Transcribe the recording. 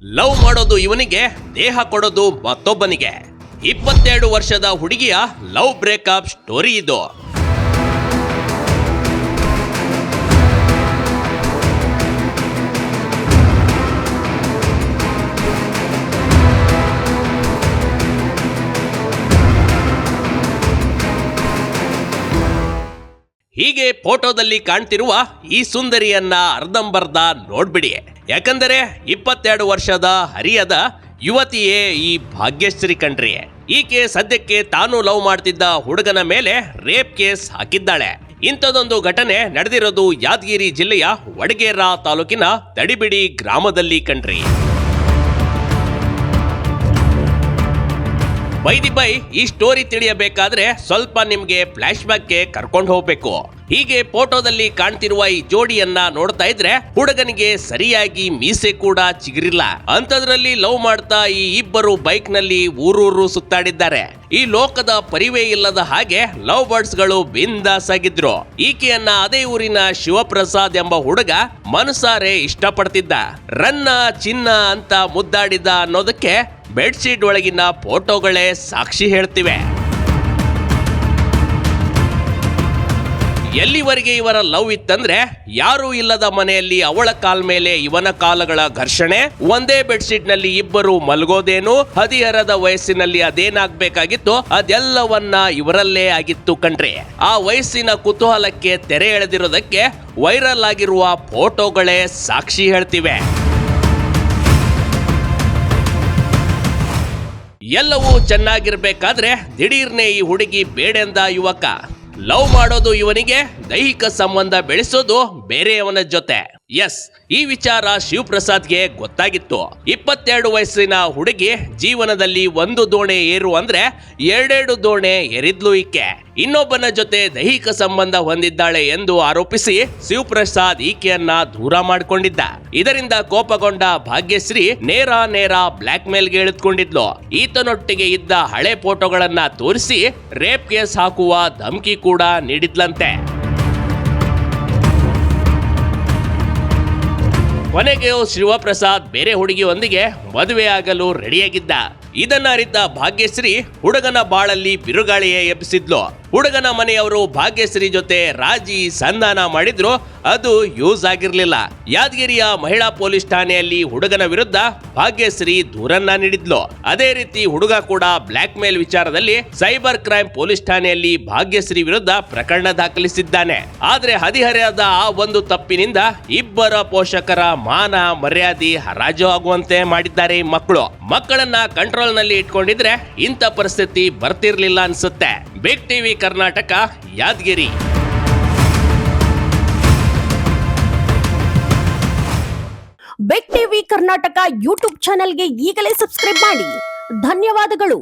Love ಮಾಡೋದು ಇವನಿಗೆ, ದೇಹ ಕೊಡೋದು ಮತ್ತೊಬ್ಬನಿಗೆ. 22 ವರ್ಷದ ಹುಡುಗಿಯ ಲವ್ ಬ್ರೇಕಪ್ ಸ್ಟೋರಿ ಇದು. ಹೀಗೆ ಫೋಟೋದಲ್ಲಿ ಕಾಣ್ತಿರುವ ಈ ಸುಂದರಿಯನ್ನ ಅರ್ಧಂಬರ್ಧ ನೋಡ್ಬಿಡಿ. ಯಾಕಂದರೆ 22 ವರ್ಷದ ಹರಿಯದ ಯುವತಿಯೇ ಈ ಭಾಗ್ಯಶ್ರೀ ಕಣ್ರಿ. ಈಕೆ ಸದ್ಯಕ್ಕೆ ತಾನು ಲವ್ ಮಾಡ್ತಿದ್ದ ಹುಡುಗನ ಮೇಲೆ ರೇಪ್ ಕೇಸ್ ಹಾಕಿದ್ದಾಳೆ. ಇಂಥದೊಂದು ಘಟನೆ ನಡೆದಿರೋದು ಯಾದಗಿರಿ ಜಿಲ್ಲೆಯ ವಡಗೇರ ತಾಲೂಕಿನ ತಡಿಬಿಡಿ ಗ್ರಾಮದಲ್ಲಿ ಕಣ್ರಿ. ಬೈ ಈ ಸ್ಟೋರಿ ತಿಳಿಯಬೇಕಾದ್ರೆ ಸ್ವಲ್ಪ ನಿಮ್ಗೆ ಫ್ಲಾಶ್ ಬ್ಯಾಕ್ಗೆ ಕರ್ಕೊಂಡು ಹೋಗ್ಬೇಕು. ಹೀಗೆ ಫೋಟೋದಲ್ಲಿ ಕಾಣ್ತಿರುವ ಈ ಜೋಡಿಯನ್ನ ನೋಡ್ತಾ ಇದ್ರೆ ಹುಡುಗನಿಗೆ ಸರಿಯಾಗಿ ಮೀಸೆ ಕೂಡ ಚಿಗುರಿಲ್ಲ. ಅಂಥದ್ರಲ್ಲಿ ಲವ್ ಮಾಡ್ತಾ ಈ ಇಬ್ಬರು ಬೈಕ್ ನಲ್ಲಿ ಊರೂರು ಸುತ್ತಾಡಿದ್ದಾರೆ. ಈ ಲೋಕದ ಪರಿವೇ ಇಲ್ಲದ ಹಾಗೆ ಲವ್ ಬರ್ಡ್ಸ್ ಗಳು ಬಿಂದಾಸ್ ಆಗಿದ್ರು. ಈಕೆಯನ್ನ ಅದೇ ಊರಿನ ಶಿವಪ್ರಸಾದ್ ಎಂಬ ಹುಡುಗ ಮನಸಾರೆ ಇಷ್ಟಪಡ್ತಿದ್ದ. ರನ್ನ ಚಿನ್ನ ಅಂತ ಮುದ್ದಾಡಿದ ಅನ್ನೋದಕ್ಕೆ ಬೆಡ್ಶೀಟ್ ಒಳಗಿನ ಫೋಟೋಗಳೇ ಸಾಕ್ಷಿ ಹೇಳ್ತಿವೆ. ಎಲ್ಲಿವರೆಗೆ ಇವರ ಲವ್ ಇತ್ತಂದ್ರೆ, ಯಾರೂ ಇಲ್ಲದ ಮನೆಯಲ್ಲಿ ಅವಳ ಕಾಲ್ ಮೇಲೆ ಇವನ ಕಾಲಗಳ ಘರ್ಷಣೆ, ಒಂದೇ ಬೆಡ್ಶೀಟ್ ನಲ್ಲಿ ಇಬ್ಬರು ಮಲಗೋದೇನು, ಹದಿಹರದ ವಯಸ್ಸಿನಲ್ಲಿ ಅದೇನಾಗ್ಬೇಕಾಗಿತ್ತು ಅದೆಲ್ಲವನ್ನ ಇವರಲ್ಲೇ ಆಗಿತ್ತು ಕಣ್ರಿ. ಆ ವಯಸ್ಸಿನ ಕುತೂಹಲಕ್ಕೆ ತೆರೆ ಎಳೆದಿರೋದಕ್ಕೆ ವೈರಲ್ ಆಗಿರುವ ಫೋಟೋಗಳೇ ಸಾಕ್ಷಿ ಹೇಳ್ತಿವೆ. ಎಲ್ಲವೂ ಚೆನ್ನಾಗಿರ್ಬೇಕಾದ್ರೆ ದಿಢೀರ್ನೆ ಈ ಹುಡುಗಿ ಬೇಡೆಂದ ಯುವಕ. ಲವ್ ಮಾಡೋದು ಇವನಿಗೆ, ದೈಹಿಕ ಸಂಬಂಧ ಬೆಳೆಸೋದು ಬೇರೆಯವನ ಜೊತೆ. ಎಸ್, ಈ ವಿಚಾರ ಶಿವಪ್ರಸಾದ್ಗೆ ಗೊತ್ತಾಗಿತ್ತು. 22 ವಯಸ್ಸಿನ ಹುಡುಗಿ ಜೀವನದಲ್ಲಿ ಒಂದು ದೋಣೆ ಏರು ಅಂದ್ರೆ 2 ದೋಣೆ ಎರಿದ್ಲು ಈಕೆ. ಇನ್ನೊಬ್ಬನ ಜೊತೆ ದೈಹಿಕ ಸಂಬಂಧ ಹೊಂದಿದ್ದಾಳೆ ಎಂದು ಆರೋಪಿಸಿ ಶಿವಪ್ರಸಾದ್ ಈಕೆಯನ್ನ ದೂರ ಮಾಡಿಕೊಂಡಿದ್ದ. ಇದರಿಂದ ಕೋಪಗೊಂಡ ಭಾಗ್ಯಶ್ರೀ ನೇರ ಬ್ಲಾಕ್ ಮೇಲ್ಗೆ ಇಳಿದುಕೊಂಡಿದ್ಲು. ಈತನೊಟ್ಟಿಗೆ ಇದ್ದ ಹಳೆ ಫೋಟೋಗಳನ್ನ ತೋರಿಸಿ ರೇಪ್ ಕೇಸ್ ಹಾಕುವ ಧಮಕಿ ಕೂಡ ನೀಡಿದ್ಲಂತೆ. ಕೊನೆಗೆ ಶಿವಪ್ರಸಾದ್ ಬೇರೆ ಹುಡುಗಿಯೊಂದಿಗೆ ಮದುವೆಯಾಗಲು ರೆಡಿಯಾಗಿದ್ದ. ಇದನ್ನ ಅರಿತ ಭಾಗ್ಯಶ್ರೀ ಹುಡುಗನ ಬಾಳಲ್ಲಿ ಬಿರುಗಾಳಿಯೇ ಎಬ್ಬಿಸಿದ್ಲು. ಹುಡುಗನ ಮನೆಯವರು ಭಾಗ್ಯಶ್ರೀ ಜೊತೆ ರಾಜಿ ಸಂಧಾನ ಮಾಡಿದ್ರು, ಅದು ಯೂಸ್ ಆಗಿರ್ಲಿಲ್ಲ. ಯಾದಗಿರಿಯ ಮಹಿಳಾ ಪೊಲೀಸ್ ಠಾಣೆಯಲ್ಲಿ ಹುಡುಗನ ವಿರುದ್ಧ ಭಾಗ್ಯಶ್ರೀ ದೂರನ್ನ ನೀಡಿದ್ಲು. ಅದೇ ರೀತಿ ಹುಡುಗ ಕೂಡ ಬ್ಲಾಕ್ ಮೇಲ್ ವಿಚಾರದಲ್ಲಿ ಸೈಬರ್ ಕ್ರೈಮ್ ಪೊಲೀಸ್ ಠಾಣೆಯಲ್ಲಿ ಭಾಗ್ಯಶ್ರೀ ವಿರುದ್ಧ ಪ್ರಕರಣ ದಾಖಲಿಸಿದ್ದಾನೆ. ಆದ್ರೆ ಹದಿಹರೆಯದ ಆ ಒಂದು ತಪ್ಪಿನಿಂದ ಇಬ್ಬರ ಪೋಷಕರ ಮಾನ ಮರ್ಯಾದೆ ಹರಾಜು ಆಗುವಂತೆ ಮಾಡಿದ್ದಾರೆ ಮಕ್ಕಳನ್ನ ಕಂಟ್ರೋಲ್ ನಲ್ಲಿ ಇಟ್ಕೊಂಡಿದ್ರೆ ಇಂಥ ಪರಿಸ್ಥಿತಿ ಬರ್ತಿರ್ಲಿಲ್ಲ ಅನ್ಸುತ್ತೆ. Big TV Karnataka, Yadgiri. Big TV Karnataka YouTube ಚಾನೆಲ್ಗೆ ಈಗಲೇ ಸಬ್ಸ್ಕ್ರೈಬ್ ಮಾಡಿ. ಧನ್ಯವಾದಗಳು.